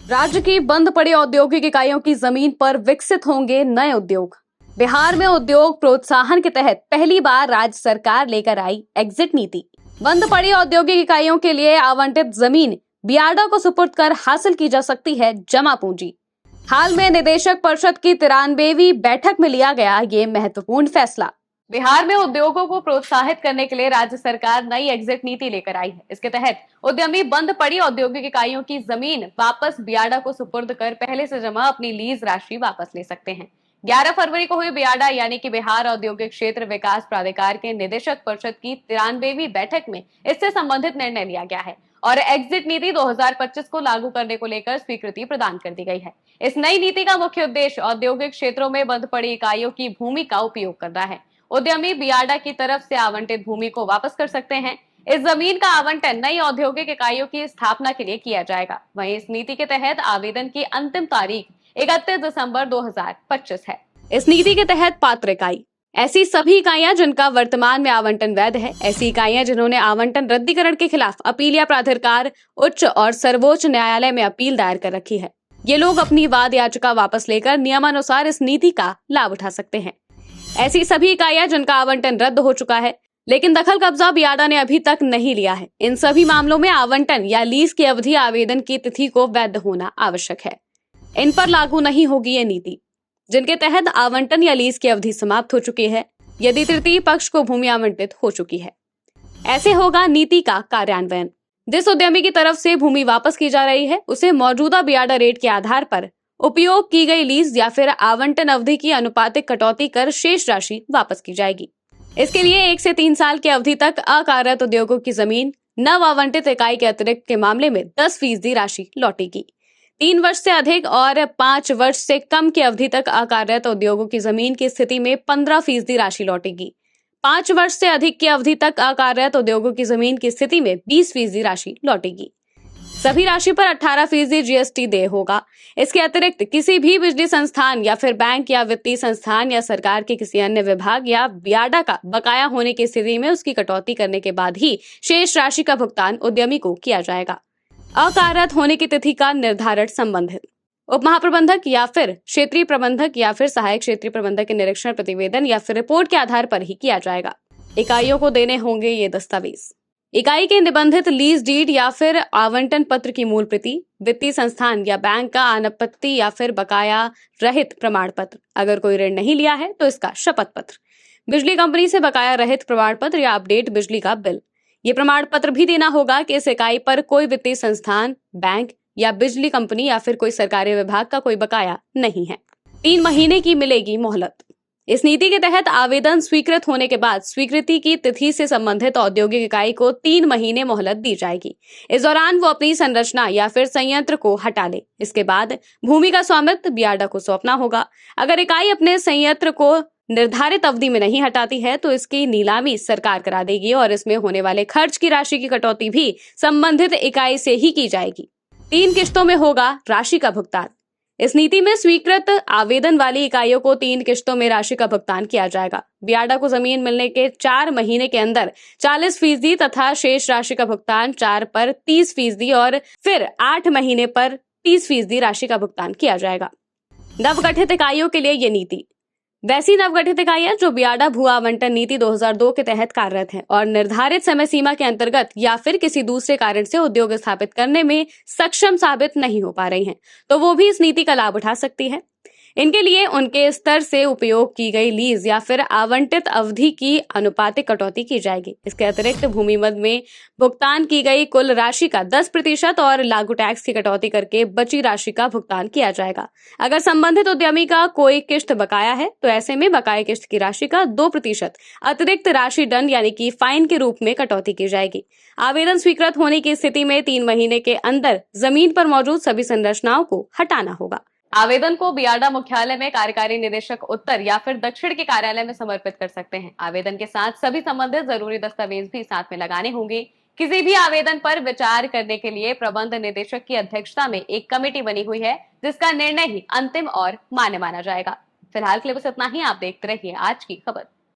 राज्य की बंद पड़ी औद्योगिक इकाइयों की जमीन पर विकसित होंगे नए उद्योग। बिहार में उद्योग प्रोत्साहन के तहत पहली बार राज्य सरकार लेकर आई एग्जिट नीति। बंद पड़ी औद्योगिक इकाइयों के लिए आवंटित जमीन बियाडा को सुपुर्द कर हासिल की जा सकती है जमा पूंजी। हाल में निदेशक परिषद की 93वीं बैठक में लिया गया ये महत्वपूर्ण फैसला। बिहार में उद्योगों को प्रोत्साहित करने के लिए राज्य सरकार नई एग्जिट नीति लेकर आई है। इसके तहत उद्यमी बंद पड़ी औद्योगिक इकाइयों की जमीन वापस बियाडा को सुपुर्द कर पहले से जमा अपनी लीज राशि वापस ले सकते हैं। 11 फरवरी को हुई बियाडा यानी कि बिहार औद्योगिक क्षेत्र विकास प्राधिकार के निदेशक परिषद की 93वीं बैठक में इससे संबंधित निर्णय लिया गया है और एग्जिट नीति 2025 को लागू करने को लेकर स्वीकृति प्रदान कर दी गई है। इस नई नीति का मुख्य उद्देश्य औद्योगिक क्षेत्रों में बंद पड़ी इकाइयों की भूमि का उपयोग करना है। उद्यमी बियाडा की तरफ से आवंटित भूमि को वापस कर सकते हैं। इस जमीन का आवंटन नई औद्योगिक इकाइयों की स्थापना के लिए किया जाएगा। वहीं इस नीति के तहत आवेदन की अंतिम तारीख 31 दिसंबर 2025 है। इस नीति के तहत पात्र इकाई ऐसी सभी इकाइयां जिनका वर्तमान में आवंटन वैध है। ऐसी इकाइयां जिन्होंने आवंटन रद्दीकरण के खिलाफ अपील या प्राधिकार उच्च और सर्वोच्च न्यायालय में अपील दायर कर रखी है। ये लोग अपनी वाद याचिका वापस लेकर नियमानुसार इस नीति का लाभ उठा सकते हैं। ऐसी सभी इकाइयां जिनका आवंटन रद्द हो चुका है लेकिन दखल कब्जा बियाडा ने अभी तक नहीं लिया है। इन सभी मामलों में आवंटन या लीज की अवधि आवेदन की तिथि को वैध होना आवश्यक है। इन पर लागू नहीं होगी ये नीति जिनके तहत आवंटन या लीज की अवधि समाप्त हो चुकी है यदि तृतीय पक्ष को भूमि आवंटित हो चुकी है। ऐसे होगा नीति का कार्यान्वयन। जिस उद्यमी की तरफ से भूमि वापस की जा रही है उसे मौजूदा बियाडा रेट के आधार पर उपयोग की गई लीज या फिर आवंटन अवधि की अनुपातिक कटौती कर शेष राशि वापस की जाएगी। इसके लिए 1 से 3 साल की अवधि तक अकार्यत उद्योगों की जमीन नव आवंटित इकाई के अतिरिक्त के मामले में 10% राशि लौटेगी। 3 वर्ष से अधिक और 5 वर्ष से कम की अवधि तक अकार्यत उद्योगों की जमीन की स्थिति में 15% राशि लौटेगी। 5 वर्ष से अधिक की अवधि तक अकार्यत उद्योगों की जमीन की स्थिति में 20% राशि लौटेगी। सभी राशि पर 18% जीएसटी देय होगा। इसके अतिरिक्त किसी भी बिजली संस्थान या फिर बैंक या वित्तीय संस्थान या सरकार के किसी अन्य विभाग या बियाडा का बकाया होने की स्थिति में उसकी कटौती करने के बाद ही शेष राशि का भुगतान उद्यमी को किया जाएगा। अकार्यत होने की तिथि का निर्धारण संबंधित उप महाप्रबंधक या फिर क्षेत्रीय प्रबंधक या फिर सहायक क्षेत्रीय प्रबंधक के निरीक्षण प्रतिवेदन या फिर रिपोर्ट के आधार पर ही किया जाएगा। इकाइयों को देने होंगे ये दस्तावेज। इकाई के निबंधित लीज डीड या फिर आवंटन पत्र की मूल प्रति, वित्तीय संस्थान या बैंक का अनापत्ति या फिर बकाया रहित प्रमाण पत्र, अगर कोई ऋण नहीं लिया है तो इसका शपथ पत्र, बिजली कंपनी से बकाया रहित प्रमाण पत्र या अपडेट बिजली का बिल। ये प्रमाण पत्र भी देना होगा कि इस इकाई पर कोई वित्तीय संस्थान, बैंक या बिजली कंपनी या फिर कोई सरकारी विभाग का कोई बकाया नहीं है। 3 महीने की मिलेगी मोहलत। इस नीति के तहत आवेदन स्वीकृत होने के बाद स्वीकृति की तिथि से संबंधित औद्योगिक इकाई को 3 महीने मोहलत दी जाएगी। इस दौरान वो अपनी संरचना या फिर संयंत्र को हटा ले। इसके बाद भूमि का स्वामित्व बियाडा को सौंपना होगा। अगर इकाई अपने संयंत्र को निर्धारित अवधि में नहीं हटाती है तो इसकी नीलामी सरकार करा देगी और इसमें होने वाले खर्च की राशि की कटौती भी संबंधित इकाई से ही की जाएगी। 3 किश्तों में होगा राशि का भुगतान। इस नीति में स्वीकृत आवेदन वाली इकाइयों को 3 किश्तों में राशि का भुगतान किया जाएगा। बियाडा को जमीन मिलने के 4 महीने के अंदर 40% तथा शेष राशि का भुगतान 4 पर 30% और फिर 8 महीने पर 30% राशि का भुगतान किया जाएगा। नवगठित इकाइयों के लिए ये नीति वैसी नवगठित इकाइयां जो बियाडा भू आवंटन नीति 2002 के तहत कार्यरत हैं और निर्धारित समय सीमा के अंतर्गत या फिर किसी दूसरे कारण से उद्योग स्थापित करने में सक्षम साबित नहीं हो पा रही हैं, तो वो भी इस नीति का लाभ उठा सकती है। इनके लिए उनके स्तर से उपयोग की गई लीज या फिर आवंटित अवधि की अनुपातिक कटौती की जाएगी। इसके अतिरिक्त भूमि मद में भुगतान की गई कुल राशि का 10% और लागू टैक्स की कटौती करके बची राशि का भुगतान किया जाएगा। अगर संबंधित उद्यमी का कोई किश्त बकाया है तो ऐसे में बकाया किश्त की राशि का 2% अतिरिक्त राशि दंड यानी कि फाइन के रूप में कटौती की जाएगी। आवेदन स्वीकृत होने की स्थिति में 3 महीने के अंदर जमीन पर मौजूद सभी संरचनाओं को हटाना होगा। आवेदन को बियाडा मुख्यालय में कार्यकारी निदेशक उत्तर या फिर दक्षिण के कार्यालय में समर्पित कर सकते हैं। आवेदन के साथ सभी संबंधित जरूरी दस्तावेज भी साथ में लगाने होंगे। किसी भी आवेदन पर विचार करने के लिए प्रबंध निदेशक की अध्यक्षता में एक कमेटी बनी हुई है जिसका निर्णय ही अंतिम और मान्य माना जाएगा। फिलहाल के लिए बस इतना ही। आप देखते रहिए आज की खबर।